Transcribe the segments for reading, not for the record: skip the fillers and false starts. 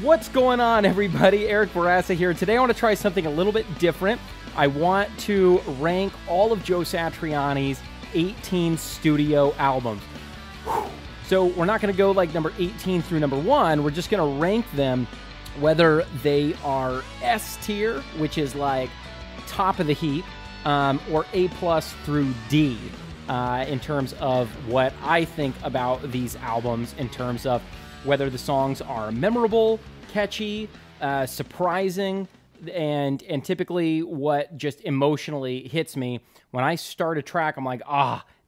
What's going on, everybody? Eric Bourassa here. Today I want to try something a little bit different. I want to rank all of Joe Satriani's 18 studio albums. So we're not going to go like number 18 through number 1. We're just going to rank them whether they are S tier, which is like top of the heap, or A plus through D in terms of what I think about these albums, in terms of whether the songs are memorable, catchy, surprising, and typically what just emotionally hits me. When I start a track, I'm like,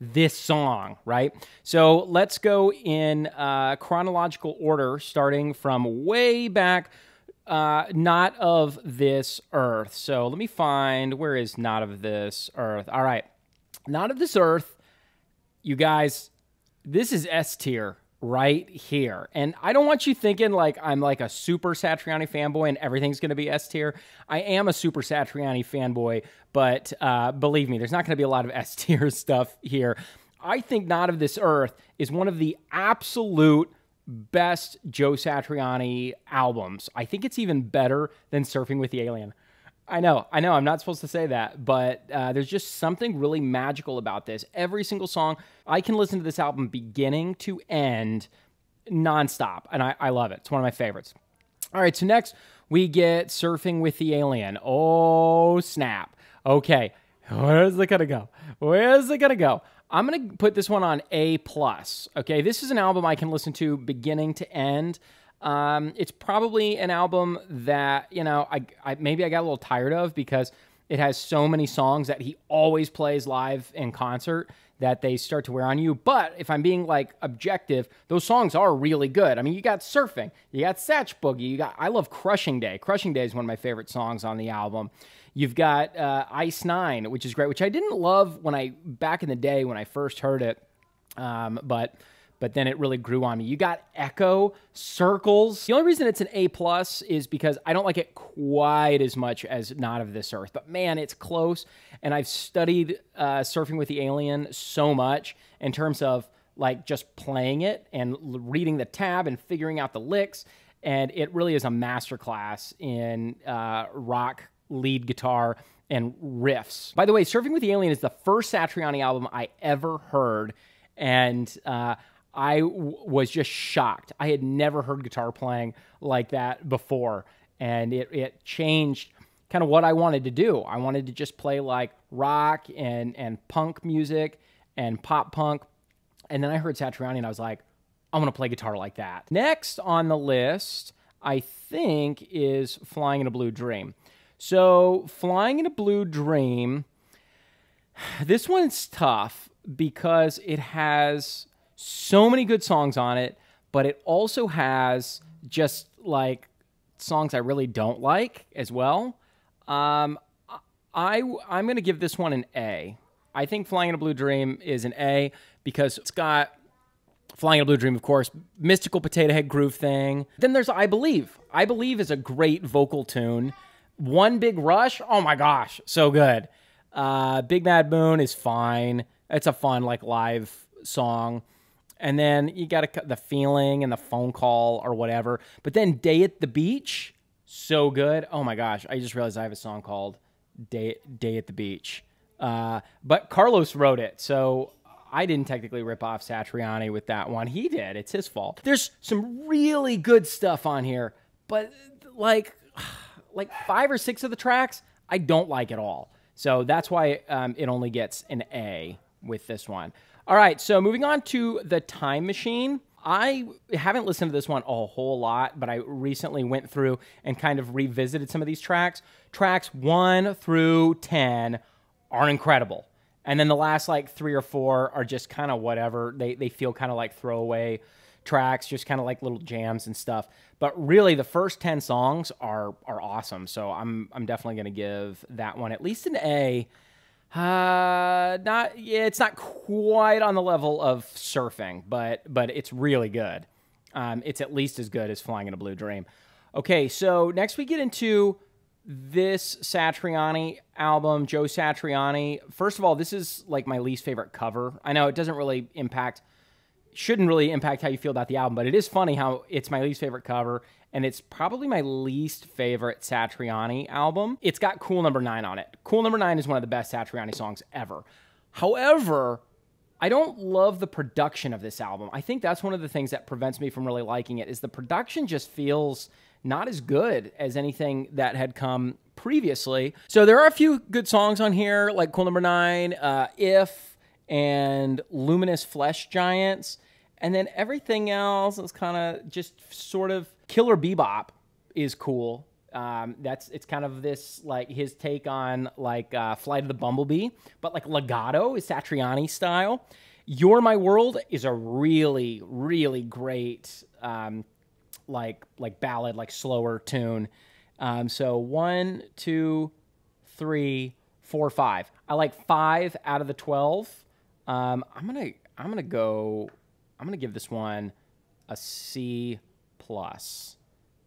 this song, right? So let's go in chronological order, starting from way back, Not of This Earth. So let me find, where is Not of This Earth? All right, Not of This Earth, you guys, this is S tier right here. And I don't want you thinking like I'm like a super Satriani fanboy and everything's going to be S tier. I am a super Satriani fanboy, but believe me, there's not going to be a lot of S tier stuff here. I think Not of This Earth is one of the absolute best Joe Satriani albums. I think it's even better than Surfing with the Alien. I know, I'm not supposed to say that, but there's just something really magical about this. Every single song, I can listen to this album beginning to end nonstop, and I love it. It's one of my favorites. All right, so next we get Surfing with the Alien. Oh, snap. Okay, where's it gonna go? Where's it gonna go? I'm gonna put this one on A+. Okay, this is an album I can listen to beginning to end. It's probably an album that, you know, maybe I got a little tired of because it has so many songs that he always plays live in concert that they start to wear on you. But if I'm being like objective, those songs are really good. I mean, you got Surfing, you got Satch Boogie, I love Crushing Day. Crushing Day is one of my favorite songs on the album. You've got Ice 9, which is great, which I didn't love back in the day when I first heard it, but then it really grew on me. You got Echo, Circles. The only reason it's an A+ is because I don't like it quite as much as Not of This Earth. But man, it's close. And I've studied Surfing with the Alien so much in terms of like just playing it and reading the tab and figuring out the licks. And it really is a masterclass in rock lead guitar and riffs. By the way, Surfing with the Alien is the first Satriani album I ever heard. And I was just shocked. I had never heard guitar playing like that before, and it changed kind of what I wanted to do. I wanted to just play like rock and punk music and pop punk, and then I heard Satriani, and I was like, I want to play guitar like that. Next on the list, I think, is Flying in a Blue Dream. So Flying in a Blue Dream, this one's tough because it has so many good songs on it, but it also has just like songs I really don't like as well. I'm going to give this one an A. I think Flying in a Blue Dream is an A because it's got Flying in a Blue Dream, of course, mystical potato head groove thing. Then there's I Believe. I Believe is a great vocal tune. One Big Rush, oh my gosh, so good. Big Mad Moon is fine. It's a fun like live song. And then you got The Feeling and The Phone Call or whatever. But then Day at the Beach, so good. Oh my gosh, I just realized I have a song called Day at the Beach. But Carlos wrote it, so I didn't technically rip off Satriani with that one. He did. It's his fault. There's some really good stuff on here, but like 5 or 6 of the tracks, I don't like at all. So that's why it only gets an A with this one. All right, so moving on to The Time Machine. I haven't listened to this one a whole lot, but I recently went through and kind of revisited some of these tracks. Tracks 1 through 10 are incredible. And then the last like 3 or 4 are just kind of whatever. They feel kind of like throwaway tracks, just kind of like little jams and stuff. But really, the first 10 songs are awesome. So I'm definitely going to give that one at least an A. It's not quite on the level of Surfing, but it's really good. It's at least as good as Flying in a Blue Dream. Okay, so next we get into this Satriani album, Joe Satriani. First of all, this is like my least favorite cover. I know it doesn't really impact shouldn't really impact how you feel about the album, but it is funny how it's my least favorite cover, and it's probably my least favorite Satriani album. It's got Cool Number 9 on it. Cool Number 9 is one of the best Satriani songs ever. However, I don't love the production of this album. I think that's one of the things that prevents me from really liking it, is the production just feels not as good as anything that had come previously. So there are a few good songs on here, like Cool Number 9, If, and Luminous Flesh Giants. And then everything else is kind of just sort of Killer Bebop is cool. It's kind of this, like, his take on, like, Flight of the Bumblebee, but like legato is Satriani style. Youre My World is a really, really great, like ballad, like slower tune. So 1, 2, 3, 4, 5. I like 5 out of the 12. I'm gonna give this one a C+.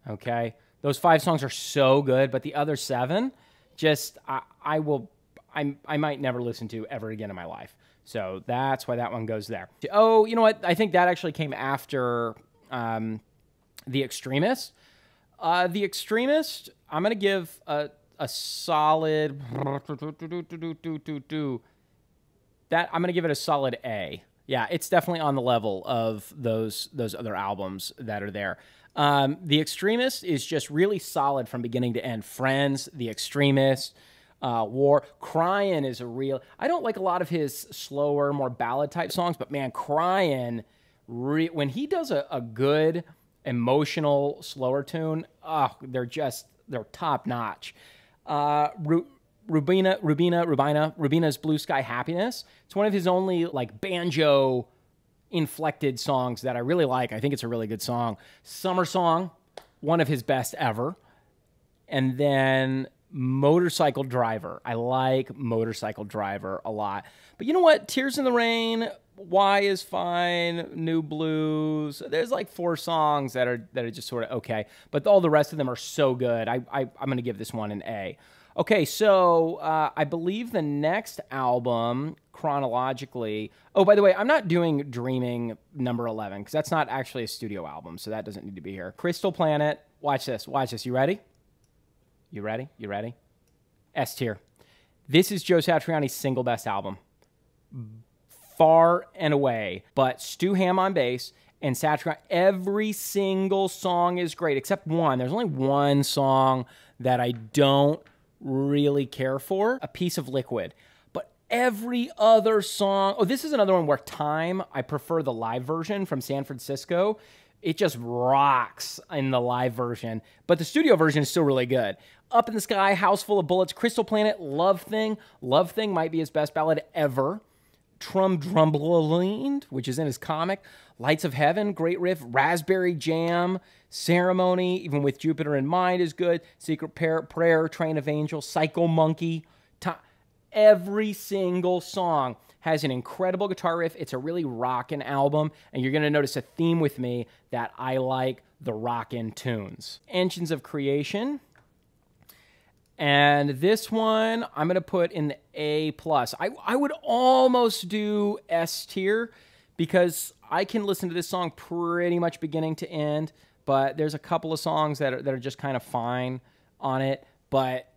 Okay. Those 5 songs are so good, but the other 7, just I might never listen to ever again in my life. So that's why that one goes there. Oh, you know what? I think that actually came after The Extremist. The Extremist, I'm gonna give a solid. That I'm gonna give it a solid A. Yeah, it's definitely on the level of those other albums that are there. The Extremist is just really solid from beginning to end. Friends, The Extremist, War. Crying is a real... I don't like a lot of his slower, more ballad-type songs, but man, Crying, when he does a good, emotional, slower tune, they're top-notch. Rubina's Blue Sky Happiness. It's one of his only, like, banjo inflected songs that I really like. I think it's a really good song. Summer Song, one of his best ever. And then Motorcycle Driver. I like Motorcycle Driver a lot. But you know what? Tears in the Rain, Why is fine, New Blues. There's like 4 songs that are just sort of okay. But all the rest of them are so good. I'm going to give this one an A. Okay, so I believe the next album, chronologically... Oh, by the way, I'm not doing Dreaming number 11, because that's not actually a studio album, so that doesn't need to be here. Crystal Planet, watch this, watch this. You ready? You ready? You ready? S tier. This is Joe Satriani's single best album. Far and away. But Stu Hamm on bass and Satriani, every single song is great, except one. There's only one song that I don't really care for, A Piece of Liquid. But every other song... Oh, this is another one where Time, I prefer the live version from San Francisco. It just rocks in the live version. But the studio version is still really good. Up in the Sky, House Full of Bullets, Crystal Planet, Love Thing. Love Thing might be his best ballad ever. Drumblinged, which is in his comic. Lights of Heaven, great riff. Raspberry Jam, Ceremony, even with Jupiter in Mind is good. Secret Prayer, Train of Angels, Psycho Monkey. Every single song has an incredible guitar riff. It's a really rockin' album, and you're going to notice a theme with me that I like the rockin' tunes. Engines of Creation. And this one, I'm going to put in the A+. I would almost do S tier because I can listen to this song pretty much beginning to end, but there's a couple of songs that are just kind of fine on it. But,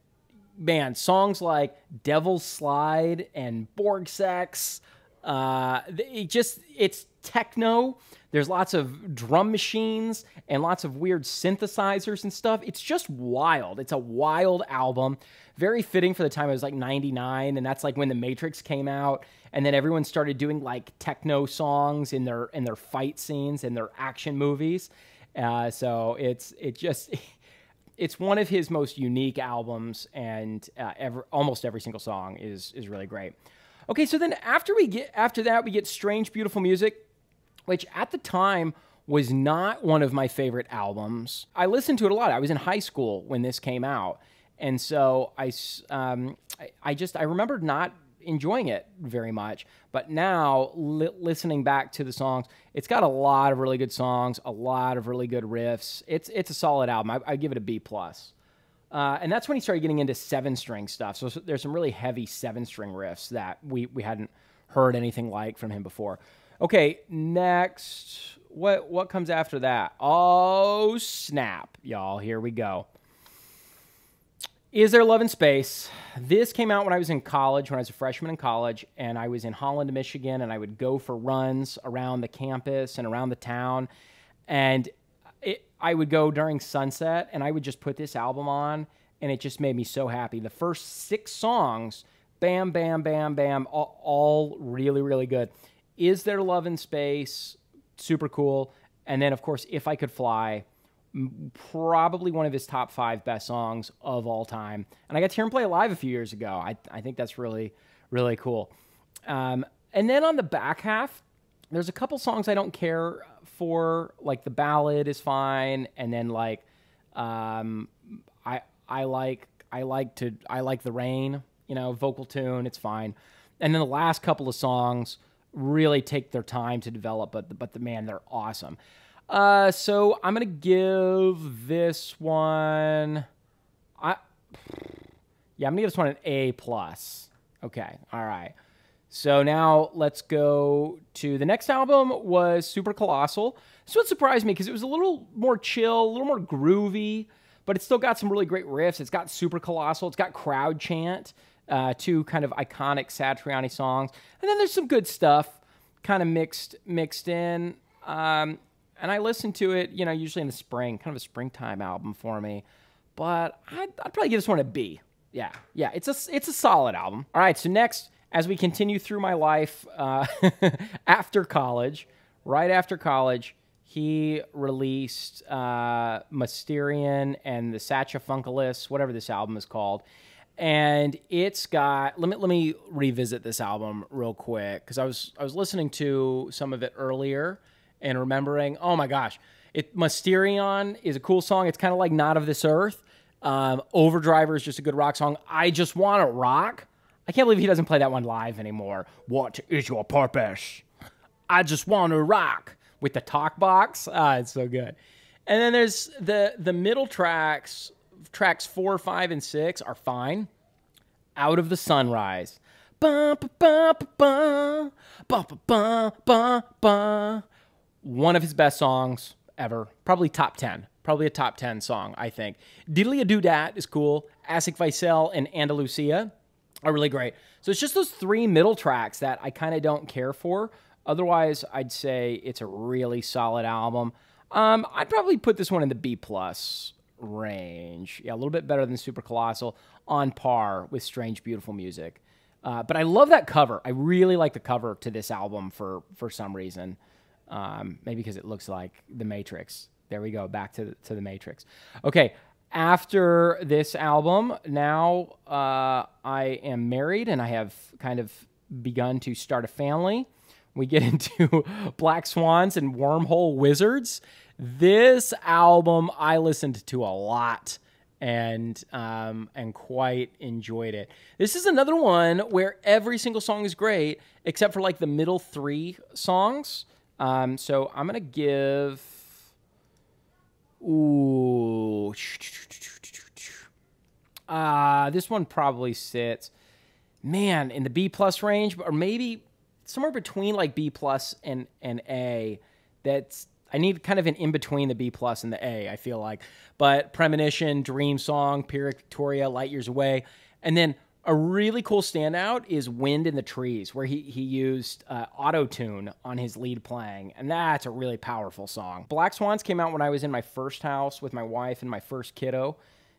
man, songs like Devil's Slide and Borg Sex, it's techno. There's lots of drum machines and lots of weird synthesizers and stuff. It's just wild. It's a wild album. Very fitting for the time. It was like 99, and that's like when The Matrix came out, and then everyone started doing like techno songs in their fight scenes and their action movies. So it's one of his most unique albums, and almost every single song is really great. Okay, so then after that we get Strange Beautiful Music, which at the time was not one of my favorite albums. I listened to it a lot. I was in high school when this came out, and so I remember not enjoying it very much. But now, listening back to the songs, it's got a lot of really good songs, a lot of really good riffs. It's a solid album. I give it a B+. And that's when he started getting into 7-string stuff. So there's some really heavy 7-string riffs that we hadn't heard anything like from him before. Okay, next what comes after that? Oh, snap, y'all. Here we go. Is There Love in Space? This came out when I was in college, when I was a freshman in college, and I was in Holland, Michigan, and I would go for runs around the campus and around the town, and I would go during sunset, and I would just put this album on, and it just made me so happy. The first 6 songs, bam, bam, bam, bam, all really, really good. Is There Love in Space? Super cool. And then, of course, If I Could Fly, probably one of his top 5 best songs of all time. And I got to hear him play live a few years ago. I think that's really, really cool. And then on the back half, there's a couple songs I don't care for, like The Ballad is fine, and then like I like The Rain, you know, vocal tune, it's fine. And then the last couple of songs really take their time to develop, but man, they're awesome. So I'm gonna give this one. I'm gonna give this one an A+. Okay, all right. So now let's go to the next album. Was Super Colossal. This one surprised me because it was a little more chill, a little more groovy, but it's still got some really great riffs. It's got Super Colossal. It's got Crowd Chant, 2 kind of iconic Satriani songs, and then there's some good stuff kind of mixed in. And I listened to it, you know, usually in the spring, kind of a springtime album for me. But I'd probably give this one a B. Yeah, it's a solid album. All right, so next, as we continue through my life after college, right after college, he released Mysterian and the Sachafunkalus, whatever this album is called. And it's got, let me revisit this album real quick, because I was listening to some of it earlier and remembering, oh my gosh, Mysterion is a cool song. It's kind of like Not of This Earth. Overdriver is just a good rock song. I Just Want to Rock. I can't believe he doesn't play that one live anymore. What is your purpose? I just want to rock. With the talk box. It's so good. And then there's the middle tracks 4, 5, and 6 are fine. Out of the Sunrise. Ba, ba, ba, ba, ba, ba, ba, ba, ba. One of his best songs ever. Probably top 10. Probably a top 10 song, I think. Diddly Do Dat is cool. Asik Vaisel and Andalusia are really great. So it's just those 3 middle tracks that I kind of don't care for. Otherwise, I'd say it's a really solid album. I'd probably put this one in the B+ range. Yeah, a little bit better than Super Colossal, on par with Strange Beautiful Music. But I love that cover. I really like the cover to this album for some reason. Maybe because it looks like The Matrix. There we go, back to The Matrix. Okay, after this album, now I am married and I have kind of begun to start a family. We get into Black Swans and Wormhole Wizards. This album I listened to a lot and quite enjoyed it. This is another one where every single song is great except for like the middle 3 songs. So I'm gonna give. Ooh. This one probably sits, man, in the B+ range, or maybe somewhere between like B+ and A. I need kind of an in between the B+ and the A, I feel like. But Premonition, Dream Song, Pyrrhic Victoria, Light Years Away. And then a really cool standout is Wind in the Trees, where he used auto-tune on his lead playing. And that's a really powerful song. Black Swans came out when I was in my first house with my wife and my first kiddo.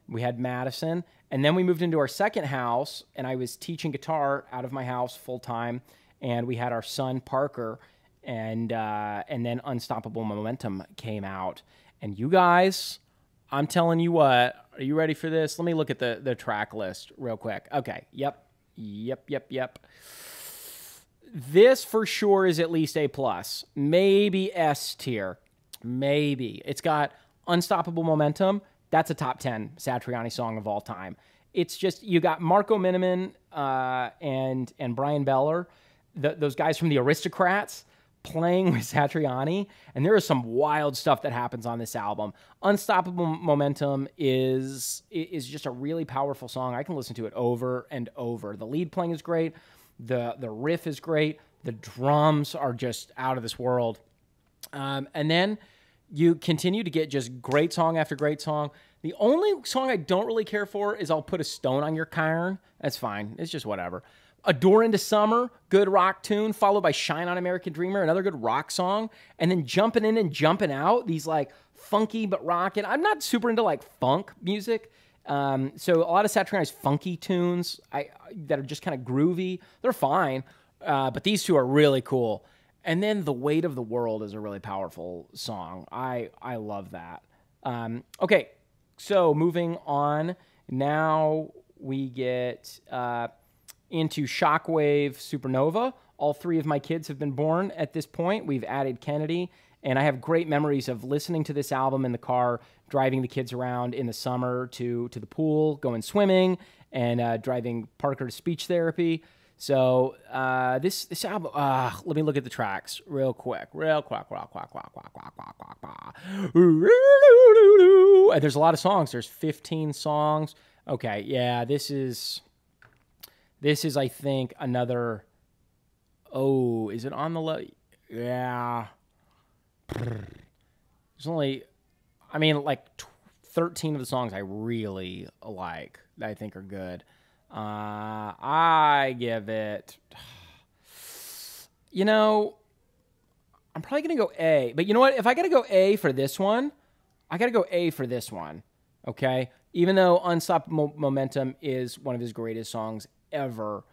We had Madison. And then we moved into our second house, and I was teaching guitar out of my house full-time. And we had our son, Parker, and then Unstoppable Momentum came out. And you guys, I'm telling you what, are you ready for this? Let me look at the track list real quick. Okay, yep. This for sure is at least A+, maybe S tier, maybe. It's got Unstoppable Momentum. That's a top 10 Satriani song of all time. It's just, you got Marco Miniman and Brian Beller, those guys from the Aristocrats, playing with Satriani, and there is some wild stuff that happens on this album. Unstoppable Momentum is just a really powerful song. I can listen to it over and over. The lead playing is great. The riff is great. The drums are just out of this world. And then you continue to get just great song after great song. The only song I don't really care for is I'll Put a Stone on Your Cairn. That's fine. It's just whatever. A Door into Summer, good rock tune, followed by Shine on American Dreamer, another good rock song. And then Jumping In and Jumping Out, these like funky but rockin'. I'm not super into like funk music. So a lot of Satriani's funky tunes that are just kind of groovy. They're fine. But these two are really cool. And then The Weight of the World is a really powerful song. I love that. Okay, so moving on. Now we get into Shockwave Supernova. All three of my kids have been born at this point. We've added Kennedy. And I have great memories of listening to this album in the car, driving the kids around in the summer to the pool, going swimming, and driving Parker to speech therapy. So this album, let me look at the tracks real quick. And there's a lot of songs. There's 15 songs. Okay, yeah, this is I think another. Oh, is it on the yeah. There's only, I mean, like 13 of the songs I really like that I think are good. I give it, you know, I'm probably going to go A. But you know what? If I got to go A for this one, I got to go A for this one, okay? Even though Unstoppable Momentum is one of his greatest songs ever,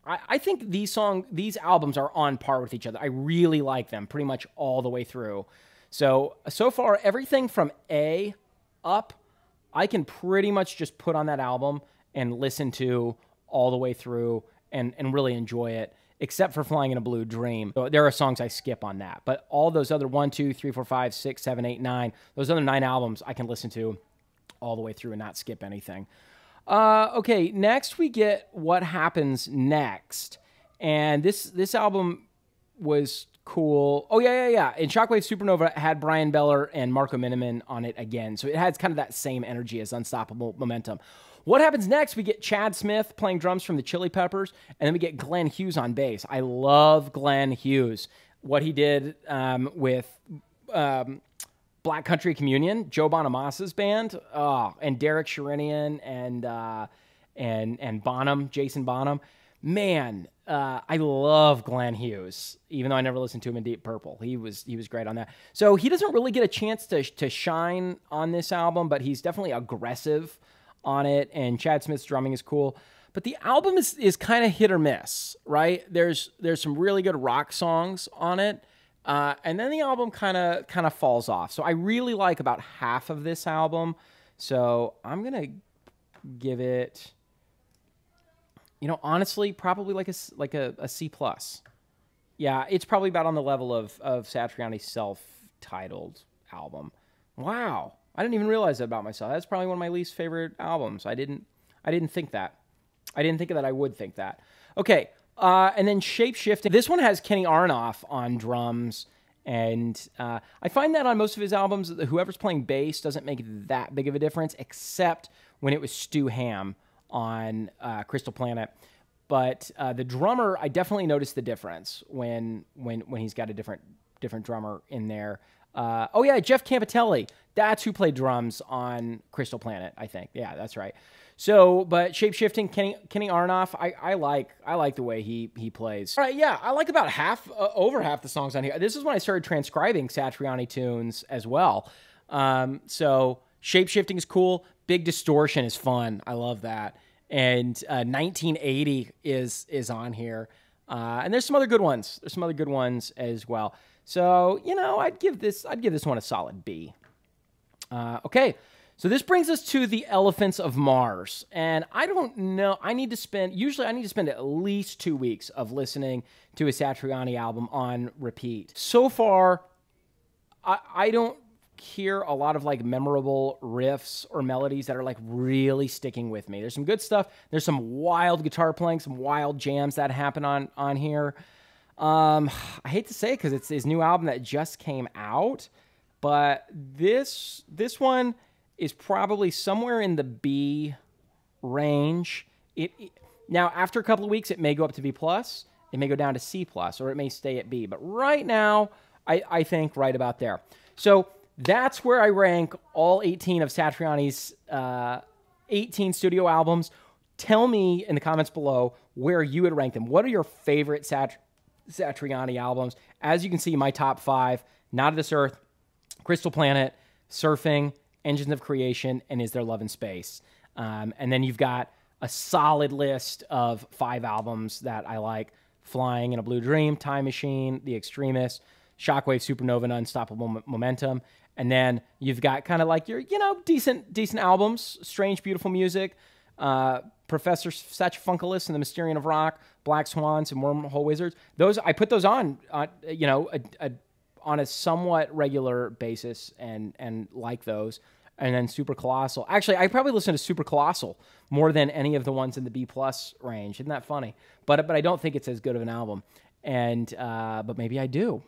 I think these albums are on par with each other. I really like them pretty much all the way through. So far, everything from A up, I can pretty much just put on that album and listen to all the way through and really enjoy it, except for Flying in a Blue Dream. So there are songs I skip on that. But all those other 1, 2, 3, 4, 5, 6, 7, 8, 9, those other 9 albums I can listen to all the way through and not skip anything. Okay, next we get What Happens Next. And this album was cool. Oh, yeah. And Shockwave Supernova had Brian Beller and Marco Miniman on it again. So it has kind of that same energy as Unstoppable Momentum. What Happens Next, we get Chad Smith playing drums from the Chili Peppers, and then we get Glenn Hughes on bass. I love Glenn Hughes. What he did with Black Country Communion, Joe Bonamassa's band, and Derek Sherinian and Bonham, Jason Bonham. Man, I love Glenn Hughes, even though I never listened to him in Deep Purple. He was great on that. So he doesn't really get a chance to shine on this album, but he's definitely aggressive on it, and Chad Smith's drumming is cool. But the album is kind of hit or miss, right? There's some really good rock songs on it, and then the album kind of falls off. So I really like about half of this album. So I'm gonna give it, honestly, probably like a C+. Yeah, it's probably about on the level of Satriani's self-titled album. Wow, I didn't even realize that about myself. That's probably one of my least favorite albums. I didn't think that. I didn't think that I would think that. Okay, and then Shape-Shifting. This one has Kenny Aronoff on drums, and I find that on most of his albums, whoever's playing bass doesn't make that big of a difference, except when it was Stu Hamm on Crystal Planet. But the drummer, I definitely noticed the difference when he's got a different drummer in there. Oh yeah, Jeff Campitelli. That's who played drums on Crystal Planet, I think. Yeah, that's right. So, but Shape-Shifting, Kenny Aronoff, I like the way he plays. All right, yeah, I like about over half the songs on here. This is when I started transcribing Satriani tunes as well. So Shape-Shifting is cool. Big Distortion is fun. I love that. And 1980 is on here. And there's some other good ones. There's some other good ones as well. So, I'd give this one a solid B. Okay, so this brings us to the Elephants of Mars. And I don't know, usually I need to spend at least 2 weeks of listening to a Satriani album on repeat. So far, I don't hear a lot of like memorable riffs or melodies that are like really sticking with me. There's some good stuff. There's some wild guitar playing, some wild jams that happen on here. I hate to say it because it's his new album that just came out, but this one is probably somewhere in the B range. Now, after a couple of weeks, it may go up to B+, it may go down to C+, or it may stay at B. But right now, I think right about there. So that's where I rank all 18 of Satriani's 18 studio albums. Tell me in the comments below where you would rank them. What are your favorite Satriani albums? As you can see, my top 5, Not of This Earth, Crystal Planet, Surfing, Engines of Creation, and Is There Love in Space? And then you've got a solid list of 5 albums that I like: Flying in a Blue Dream, Time Machine, The Extremist, Shockwave, Supernova, and Unstoppable Momentum. And then you've got kind of like your, decent albums: Strange, Beautiful Music, Professor Sachifunculus and the Mysterium of Rock, Black Swans, and Wormhole Wizards. Those, I put those on a somewhat regular basis and like those. And then Super Colossal. Actually, I probably listen to Super Colossal more than any of the ones in the B+ range. Isn't that funny? But I don't think it's as good of an album. And but maybe I do.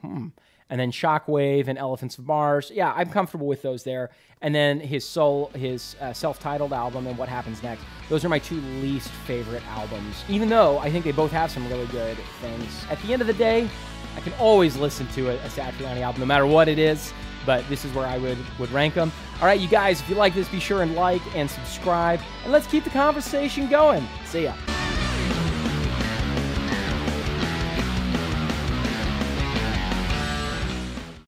And then Shockwave and Elephants of Mars. Yeah, I'm comfortable with those there. And then his self-titled album and What Happens Next. Those are my 2 least favorite albums, even though I think they both have some really good things. At the end of the day, I can always listen to a Satriani album, no matter what it is. But this is where I would rank them. All right, you guys, if you like this, be sure and like and subscribe. And let's keep the conversation going. See ya.